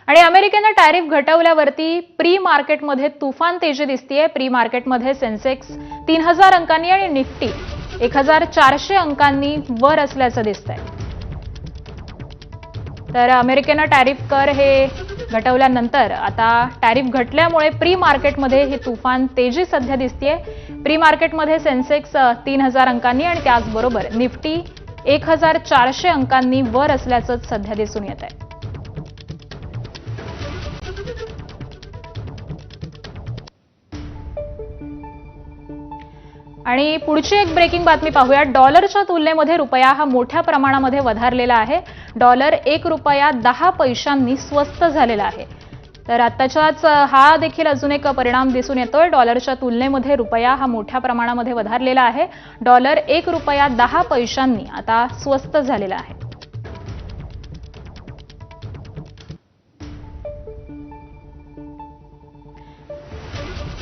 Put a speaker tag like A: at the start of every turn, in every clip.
A: आणि अमेरिकेने tariff घटवल्यावरती pre मार्केटमध्ये तुफान तेजी दिसतेय। प्री मार्केटमध्ये सेन्सेक्स 3000 अंकांनी आणि निफ्टी 1400 अंकांनी वर असल्याचं दिसतंय। तर अमेरिकेने टॅरिफ कर हे घटवल्यानंतर आता टॅरिफ घटल्यामुळे प्री मार्केटमध्ये ही तुफान तेजी सध्या दिसतेय। प्री मार्केटमध्ये सेन्सेक्स 3000 अंकांनी आणि त्याचबरोबर निफ्टी 1400 अंकांनी वर असल्याचं सध्या दिसून येत आहे। आणि पुढची एक ब्रेकिंग बातमी पाहूया। डॉलरच्या तुलनेमध्ये रुपया हा मोठ्या प्रमाणामध्ये वधारलेला आहे। डॉलर 1 रुपया 10 पैशांनी स्वस्त झालेला आहे। तर आताच्याच हा देखील अजून एक परिणाम दिसून येतोय। डॉलरच्या तुलनेमध्ये रुपया हा मोठ्या प्रमाणामध्ये वधारलेला आहे। डॉलर 1 रुपया 10 पैशांनी आता स्वस्त झालेला आहे।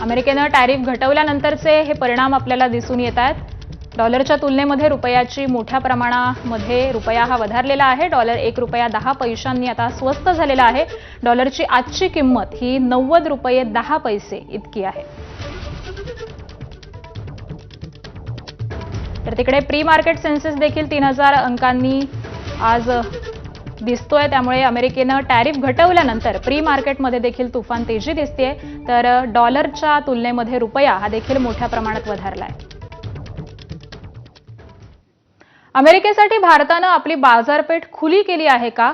A: अमेरिकेने टॅरिफ घटवल्यानंतरचे हे परिणाम आपल्याला दिसून येत आहेत। डॉलरच्या तुलनेमध्ये रुपयाची मोठ्या प्रमाणामध्ये रुपया हा वधारलेला आहे। डॉलर 1 रुपया 10 पैशांनी आता स्वस्त झालेला आहे। डॉलरची आजची किंमत ही 90 रुपये 10 पैसे इतकी आहे। तर तिकडे प्री मार्केट सेन्सेस देखील 3000 अंकांनी आज दिसतोय। त्यामुळे अमेरिकेने टॅरिफ घटवल्यानंतर प्री मार्केटमध्ये देखील तुफान तेजी दिसतेय। तर डॉलरच्या तुलनेमध्ये रुपया हा देखील मोठ्या प्रमाणात वधारलाय। अमेरिकेसाठी भारताने आपली बाजारपेठ खुली केली आहे का?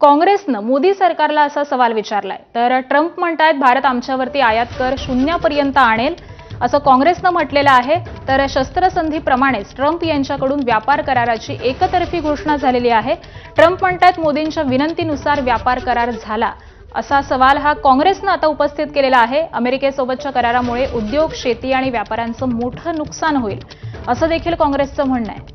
A: काँग्रेसने मोदी सरकारला असा सवाल विचारलाय। तर ट्रम्प म्हणतात भारत आमच्यावरती आयात कर 0 पर्यंत आणेल असं काँग्रेसने म्हटलेलं आहे। तर शस्त्रसंधीप्रमाणेच ट्रम्प यांच्याकडून व्यापार कराराची एकतर्फी घोषणा झालेली आहे। ट्रम्प म्हणतात मोदींच्या विनंतीनुसार व्यापार करार झाला असा सवाल हा काँग्रेसने आता उपस्थित केलेला आहे। अमेरिकेसोबतच्या करारामुळे उद्योग, शेती आणि व्यापाऱ्यांचं मोठं नुकसान होईल असं देखील काँग्रेसचं म्हणणं आहे।